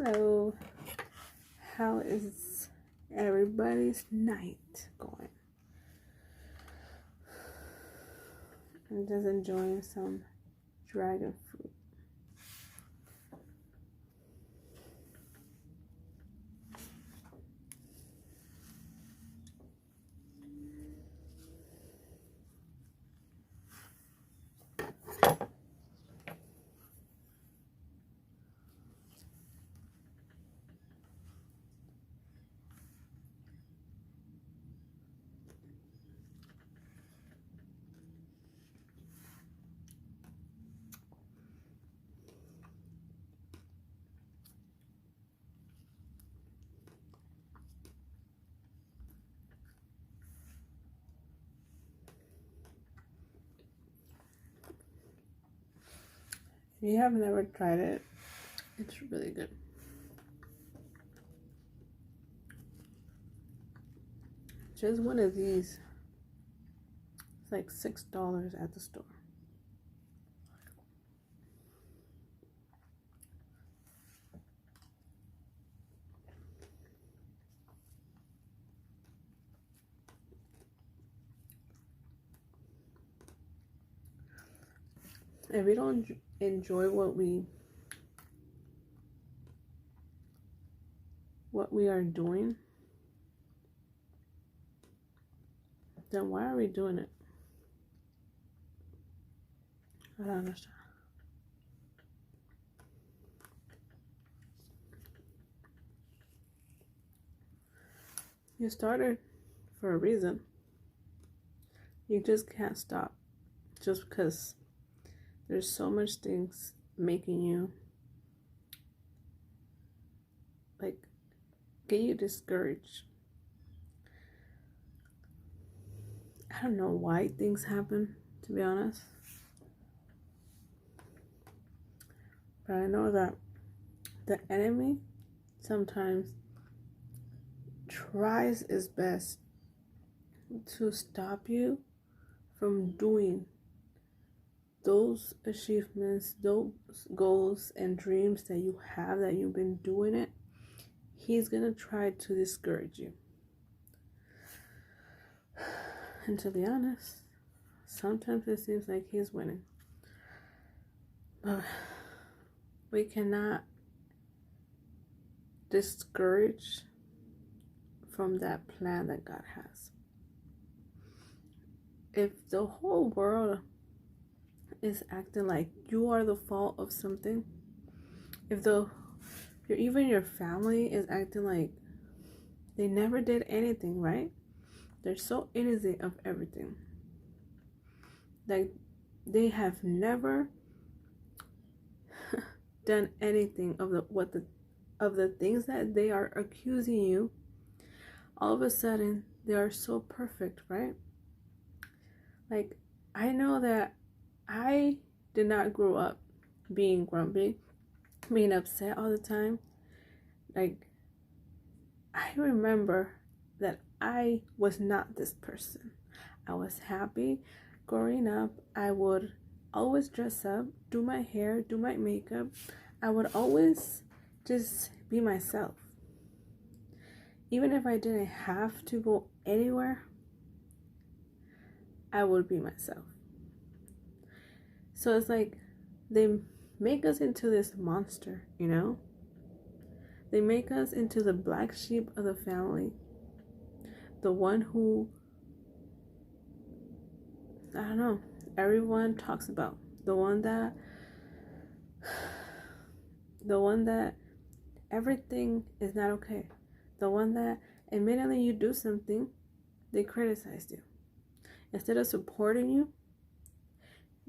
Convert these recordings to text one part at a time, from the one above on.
Hello, how is everybody's night going? I'm just enjoying some dragon fruit. If you have never tried it, it's really good. Just one of these, it's like $6 at the store. If we don't enjoy what we are doing, then why are we doing it? I don't understand. You started for a reason. You just can't stop just because there's so much things making you like get you discouraged. I don't know why things happen, to be honest. But I know that the enemy sometimes tries his best to stop you from doing those achievements, those goals and dreams that you have, that you've been doing it. He's gonna try to discourage you. And to be honest, sometimes it seems like he's winning. But we cannot discourage from that plan that God has. If the whole world is acting like you are the fault of something, if even your family is acting like they never did anything right, they're so innocent of everything, like they have never done anything of the things that they are accusing you. All of a sudden they are so perfect, right? Like, I know that I did not grow up being grumpy, being upset all the time. Like, I remember that I was not this person. I was happy growing up. I would always dress up, do my hair, do my makeup. I would always just be myself. Even if I didn't have to go anywhere, I would be myself. So it's like they make us into this monster, you know? They make us into the black sheep of the family. The one who, I don't know, everyone talks about. The one that everything is not okay. The one that immediately you do something, they criticize you. Instead of supporting you,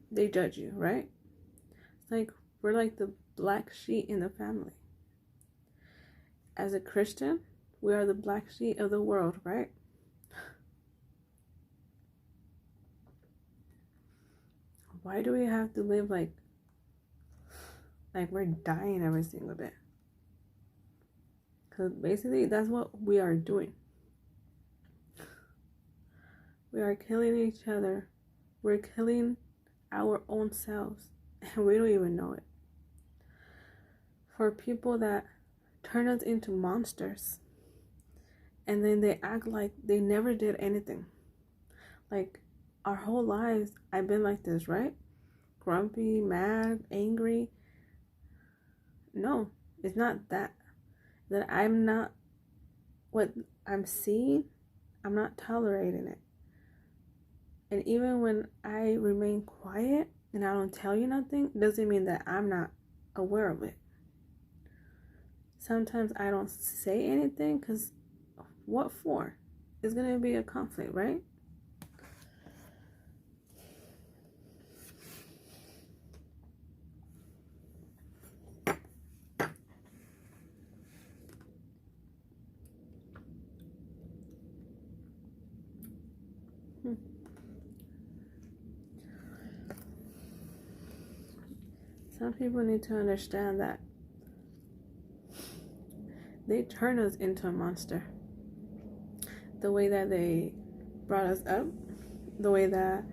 they judge you, right? It's like we're like the black sheep in the family. As a Christian, we are the black sheep of the world, right? Why do we have to live like we're dying every single day? Because basically that's what we are doing. We are killing each other. We're killing our own selves, and we don't even know it. For people that turn us into monsters. And then they act like they never did anything. Like, our whole lives, I've been like this, right? Grumpy, mad, angry. No, it's not that. That I'm not, what I'm seeing, I'm not tolerating it. And even when I remain quiet and I don't tell you nothing, doesn't mean that I'm not aware of it. Sometimes I don't say anything because what for? It's going to be a conflict, right? Some people need to understand that they turn us into a monster. The way that they brought us up, the way that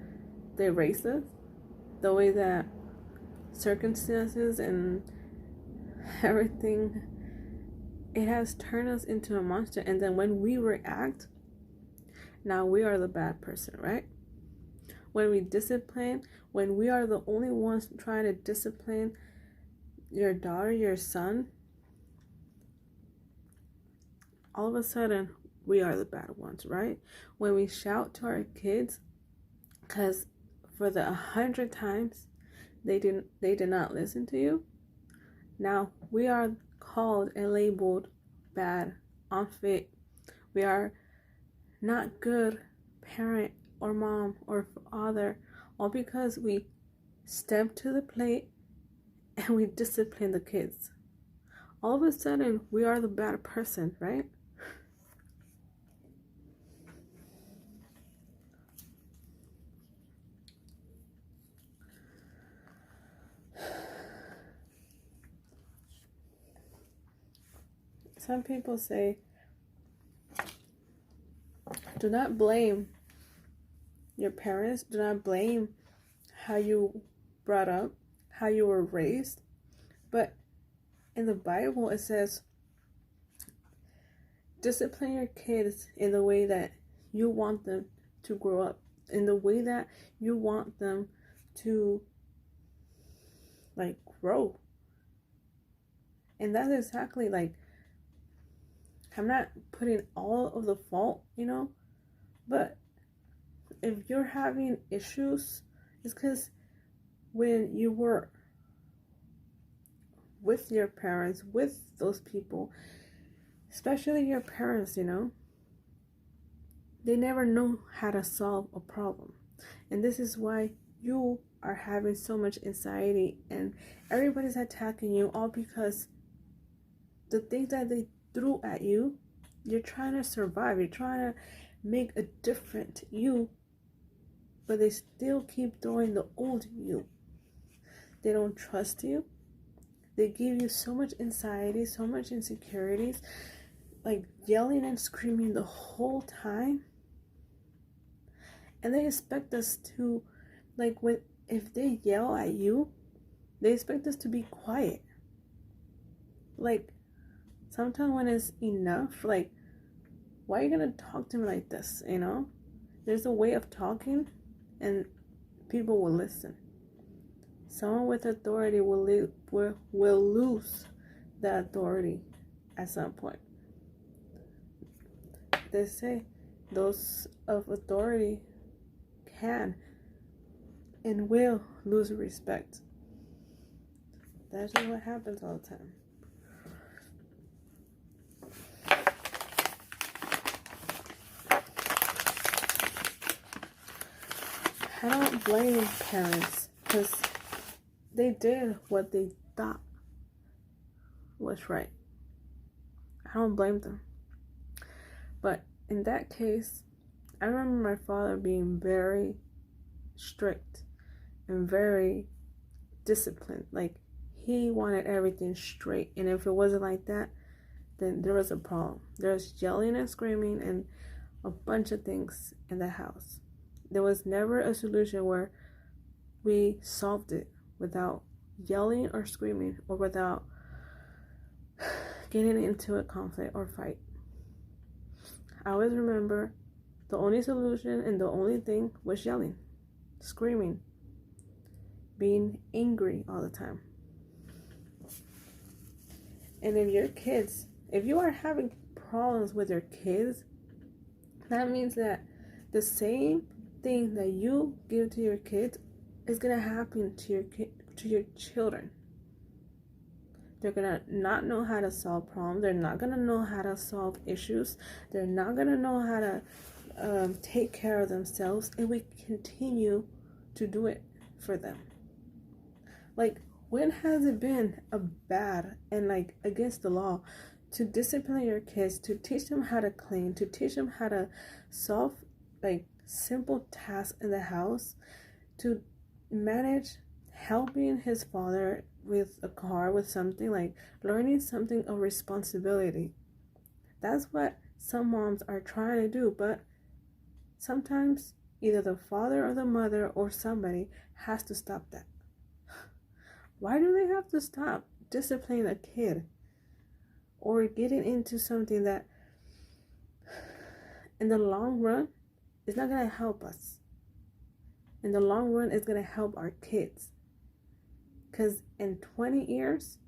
they raised us, the way that circumstances and everything, it has turned us into a monster. And then when we react, now we are the bad person, right? When we discipline, when we are the only ones trying to discipline your daughter, your son, all of a sudden we are the bad ones, right? When we shout to our kids, because for the 100 times they did not listen to you, now we are called and labeled bad, unfit. We are not good parent or mom or father, all because we step to the plate and we discipline the kids. All of a sudden we are the bad person, right? Some people say, do not blame your parents, do not blame how you brought up, how you were raised. But in the Bible it says, discipline your kids in the way that you want them to grow up, in the way that you want them to grow. And that's exactly I'm not putting all of the fault, but if you're having issues, it's because when you were with your parents, with those people, especially your parents, they never know how to solve a problem. And this is why you are having so much anxiety and everybody's attacking you, all because the things that they threw at you, you're trying to survive, you're trying to make a different you, but they still keep throwing the old you. They don't trust you. They give you so much anxiety, so much insecurities, yelling and screaming the whole time. And they expect us to, if they yell at you, they expect us to be quiet. Sometimes when it's enough, why are you gonna talk to me like this, There's a way of talking and people will listen. Someone with authority will lose the authority at some point. They say those of authority can and will lose respect. That's just what happens all the time. I don't blame parents because they did what they thought was right. I don't blame them. But in that case, I remember my father being very strict and very disciplined. He wanted everything straight. And if it wasn't like that, then there was a problem. There was yelling and screaming and a bunch of things in the house. There was never a solution where we solved it without yelling or screaming or without getting into a conflict or fight. I always remember the only solution and the only thing was yelling, screaming, being angry all the time. And if you are having problems with your kids, that means that the same thing that you give to your kids is gonna happen to your children. They're gonna not know how to solve problems. They're not gonna know how to solve issues. They're not gonna know how to take care of themselves, and we continue to do it for them. Like, when has it been a bad and like against the law to discipline your kids, to teach them how to clean, to teach them how to solve like simple tasks in the house, to manage helping his father with a car, with something, like learning something of responsibility? That's what some moms are trying to do, but sometimes either the father or the mother or somebody has to stop that. Why do they have to stop disciplining a kid or getting into something that in the long run is not going to help us? In the long run, it's going to help our kids. Because in 20 years,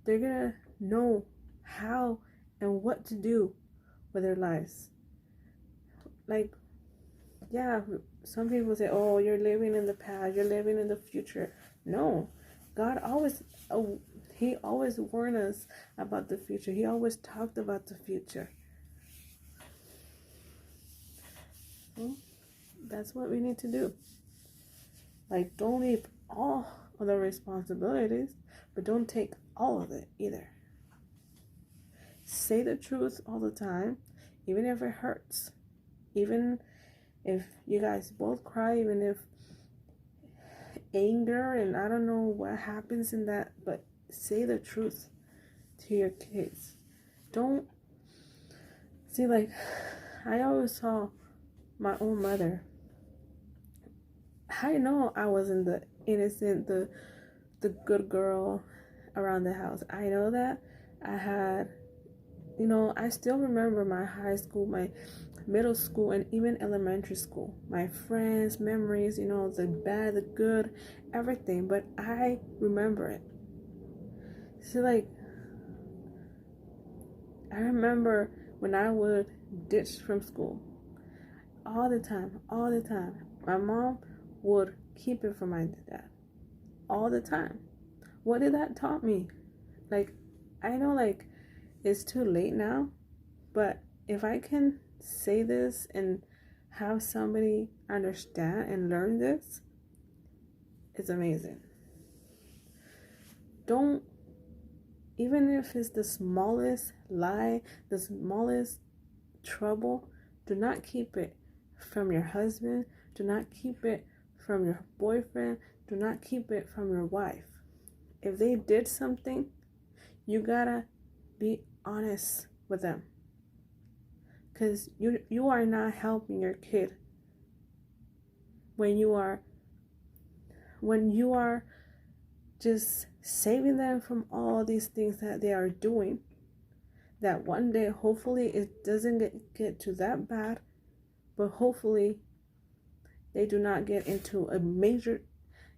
they're going to know how and what to do with their lives. Like, yeah, some people say, oh, you're living in the past, you're living in the future. No, God He always warned us about the future. He always talked about the future. Well, that's what we need to do. Like, don't leave all of the responsibilities, but don't take all of it either. Say the truth all the time, even if it hurts. Even if you guys both cry, even if anger and I don't know what happens in that, but say the truth to your kids. Don't see, like, I always saw my own mother. I know I wasn't the innocent, the good girl around the house. I know that I had, I still remember my high school, my middle school, and even elementary school, my friends, memories, the bad, the good, everything, but I remember it. See, like, I remember when I would ditch from school all the time. My mom would keep it from my dad all the time. What did that taught me? Like, I know, like, it's too late now, but if I can say this and have somebody understand and learn this, it's amazing. Don't, even if it's the smallest lie, the smallest trouble, do not keep it from your husband. Do not keep it from your boyfriend. Do not keep it from your wife. If they did something, you gotta be honest with them. Because you are not helping your kid when you are just saving them from all these things that they are doing, that one day hopefully it doesn't get to that bad, but hopefully they do not get into a major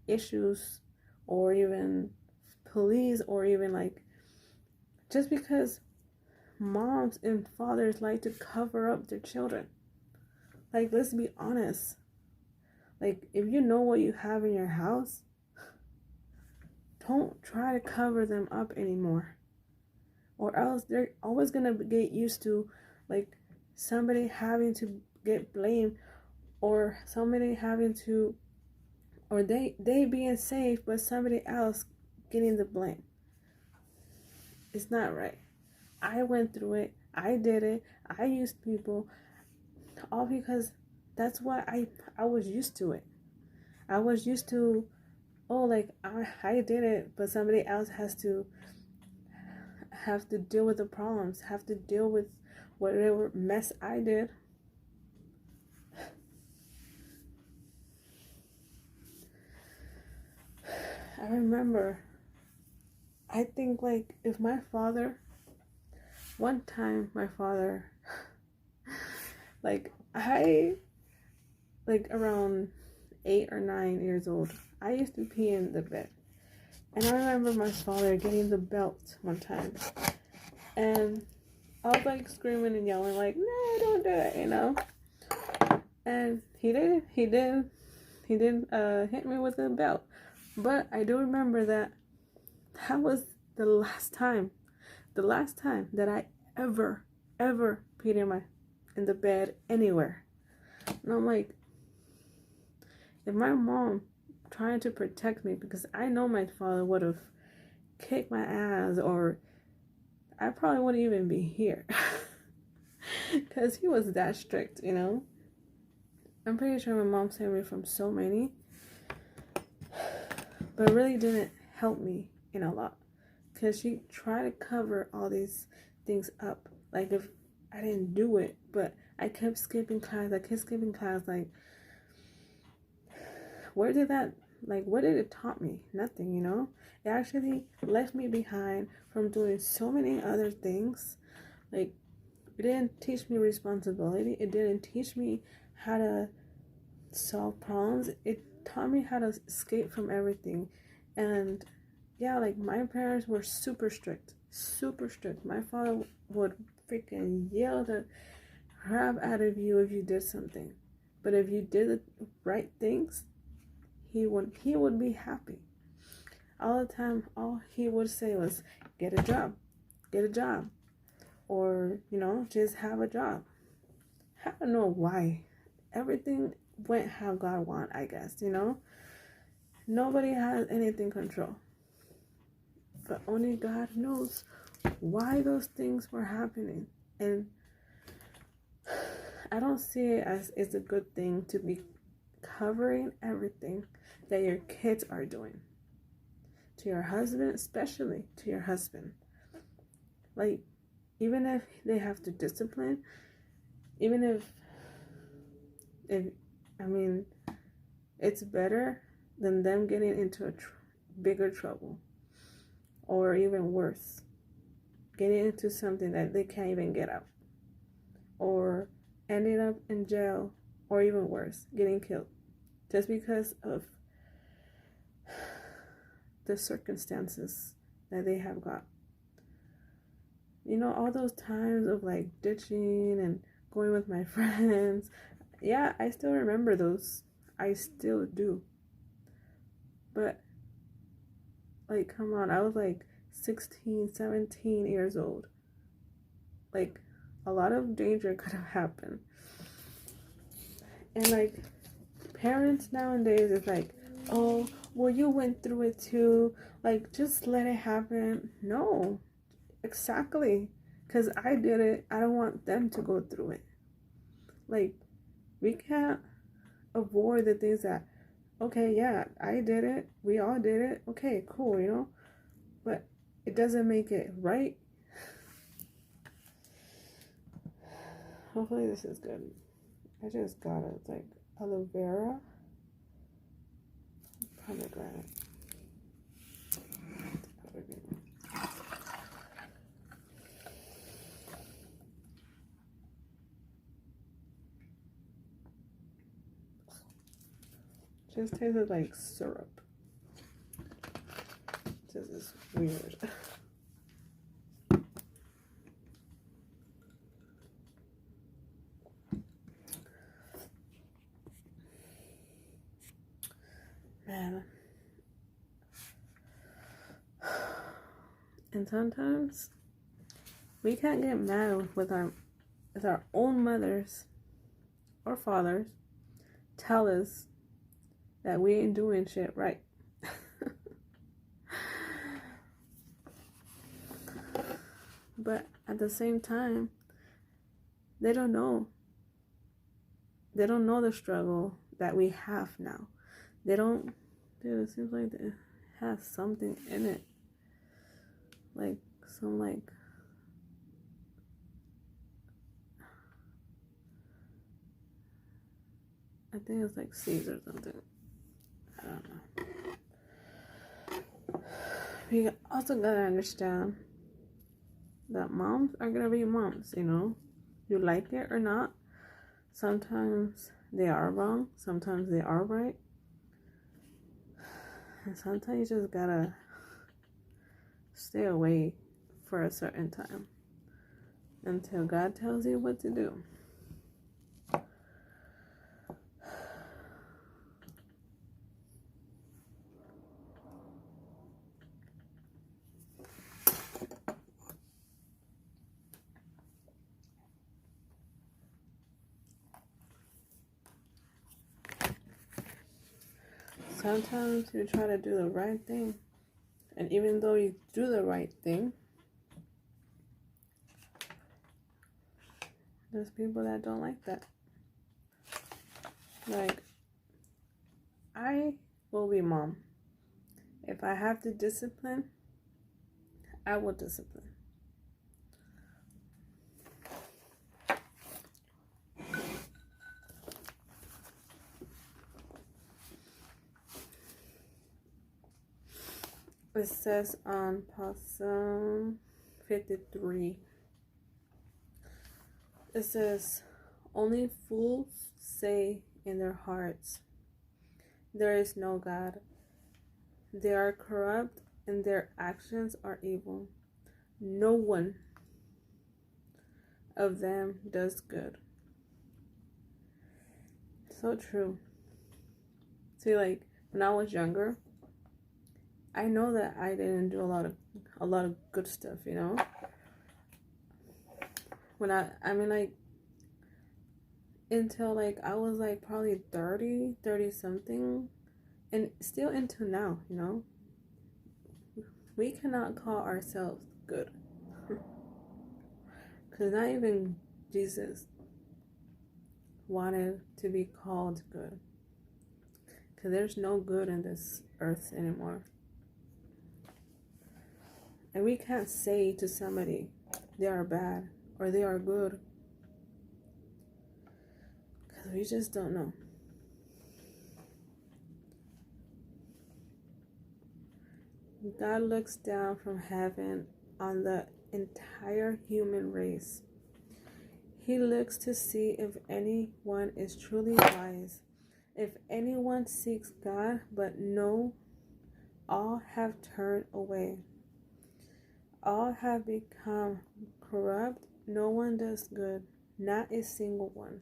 issues or even police, or even like, just because moms and fathers like to cover up their children. Like, let's be honest. Like, if you know what you have in your house, don't try to cover them up anymore, or else they're always gonna get used to, like, somebody having to get blamed, or somebody having to, or they being safe but somebody else getting the blame. It's not right. I went through it. I did it. I used people, all because that's what I was used to it. I was used to, oh, like, I did it, but somebody else have to deal with the problems, have to deal with whatever mess I did. I remember, I think, like, if my father one time my father, like I, like around 8 or 9 years old, I used to pee in the bed. And I remember my father getting the belt one time. And I was like screaming and yelling like, no, don't do it, you know? And he did hit me with the belt. But I do remember that was the last time that I ever peed in the bed anywhere. And I'm like, if my mom trying to protect me, because I know my father would have kicked my ass, or I probably wouldn't even be here. Because he was that strict, you know? I'm pretty sure my mom saved me from so many, but it really didn't help me in a lot. Because she tried to cover all these things up. Like, if I didn't do it, but I kept skipping class. Like, what did it taught me? Nothing, you know? It actually left me behind from doing so many other things. Like, it didn't teach me responsibility. It didn't teach me how to solve problems. It taught me how to escape from everything. And yeah, like, my parents were super strict. My father would freaking yell the crap out of you if you did something. But if you did the right things, he would be happy. All the time, all he would say was, get a job. Or, you know, just have a job. I don't know why. Everything went how God wanted, I guess, you know? Nobody has anything control. But only God knows why those things were happening. And I don't see it as it's a good thing to be covering everything that your kids are doing. To your husband, especially to your husband. Like, even if they have to discipline, even if I mean, it's better than them getting into bigger trouble, or even worse, getting into something that they can't even get out, or ending up in jail, or even worse, getting killed, just because of the circumstances that they have got. You know, all those times of like ditching and going with my friends, yeah, I still remember those. I still do. But, like, come on, I was like 16, 17 years old. Like, a lot of danger could have happened. And, like, parents nowadays is like, oh, well, you went through it too. Like, just let it happen. No, exactly. Because I did it. I don't want them to go through it. Like, we can't avoid the things that, okay, yeah, I did it. We all did it. Okay, cool, you know? But it doesn't make it right. Hopefully this is good. I just got it. It's like aloe vera, pomegranate. Just tasted like syrup. This is weird. Man. And sometimes we can't get mad with our own mothers or fathers tell us that we ain't doing shit right. But at the same time, they don't know. They don't know the struggle that we have now. They don't, dude, it seems like it has something in it. Like, some, like, I think it's like seeds or something. I don't know. We also gotta understand that moms are gonna be moms, you know? You like it or not. Sometimes they are wrong, sometimes they are right. And sometimes you just gotta stay away for a certain time until God tells you what to do. Sometimes you try to do the right thing, and even though you do the right thing, there's people that don't like that. Like, I will be mom. If I have to discipline, I will discipline. It says on Psalm 53, it says, only fools say in their hearts, there is no God. They are corrupt and their actions are evil. No one of them does good. So true. See, like, when I was younger, I know that I didn't do a lot of good stuff, you know? When I mean, like, until, like, I was, like, probably 30 something, and still into now, you know? We cannot call ourselves good. Because not even Jesus wanted to be called good. Because there's no good in this earth anymore. And we can't say to somebody they are bad or they are good. Because we just don't know. God looks down from heaven on the entire human race. He looks to see if anyone is truly wise, if anyone seeks God, but no, all have turned away. All have become corrupt. No one does good, not a single one.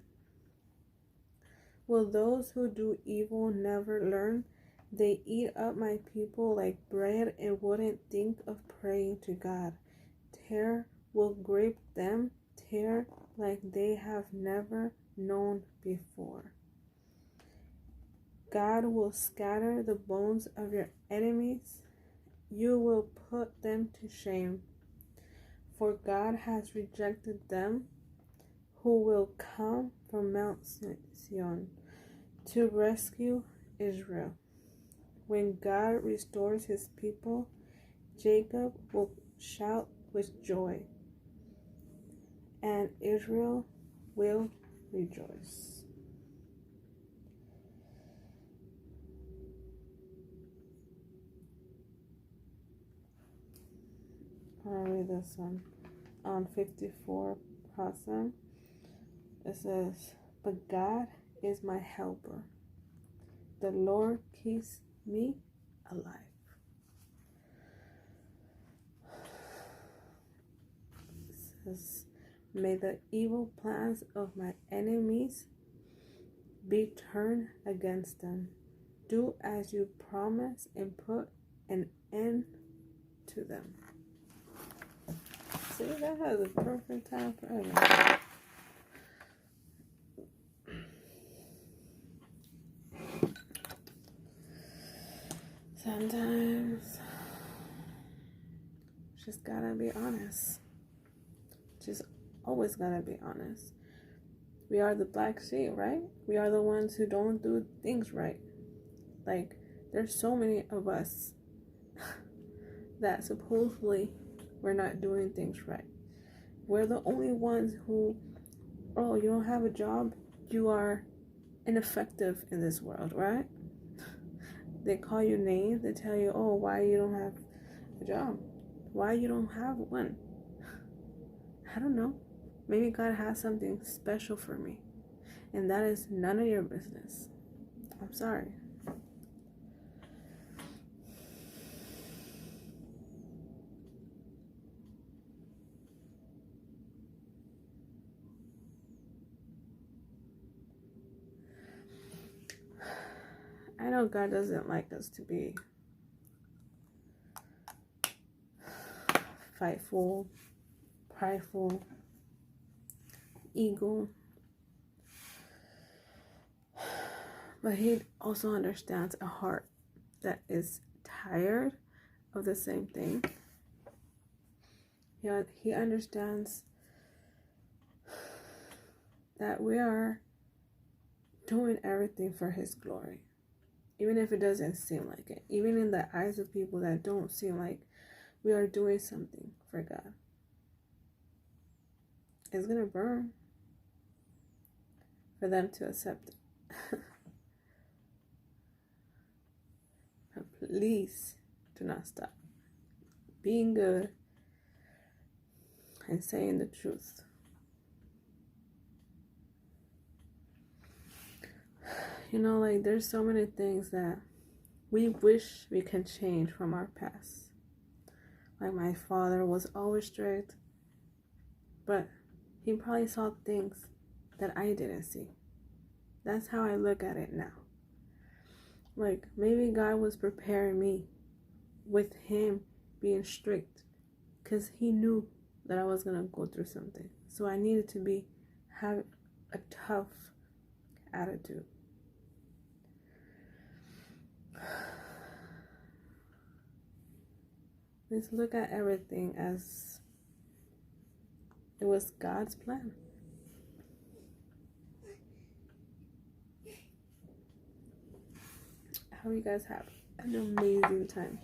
Will those who do evil never learn? They eat up my people like bread and wouldn't think of praying to God. Terror will grip them, terror like they have never known before. God will scatter the bones of your enemies. You will put them to shame. For God has rejected them who will come from Mount Zion to rescue Israel. When God restores his people, Jacob will shout with joy, and Israel will rejoice. I'll read this one. On 54 Psalm, it says, but God is my helper. The Lord keeps me alive. It says, may the evil plans of my enemies be turned against them. Do as you promise and put an end to them. See, that has a perfect time for everything. Sometimes just gotta be honest. Just always gotta be honest. We are the black sheep, right? We are the ones who don't do things right. Like, there's so many of us that supposedly we're not doing things right. We're the only ones who, oh, you don't have a job, you are ineffective in this world, right? They call you names, they tell you, oh, why you don't have a job, why you don't have one. I don't know. Maybe God has something special for me. And that is none of your business. I'm sorry. I know God doesn't like us to be fightful, prideful, ego. But He also understands a heart that is tired of the same thing. He understands that we are doing everything for His glory. Even if it doesn't seem like it. Even in the eyes of people that don't seem like we are doing something for God. It's going to burn for them to accept it. But please do not stop being good and saying the truth. You know, like there's so many things that we wish we can change from our past. Like my father was always strict, but he probably saw things that I didn't see. That's how I look at it now. Like maybe God was preparing me with him being strict because he knew that I was going to go through something. So I needed to have a tough attitude. Let's look at everything as it was God's plan. I hope you guys have an amazing time.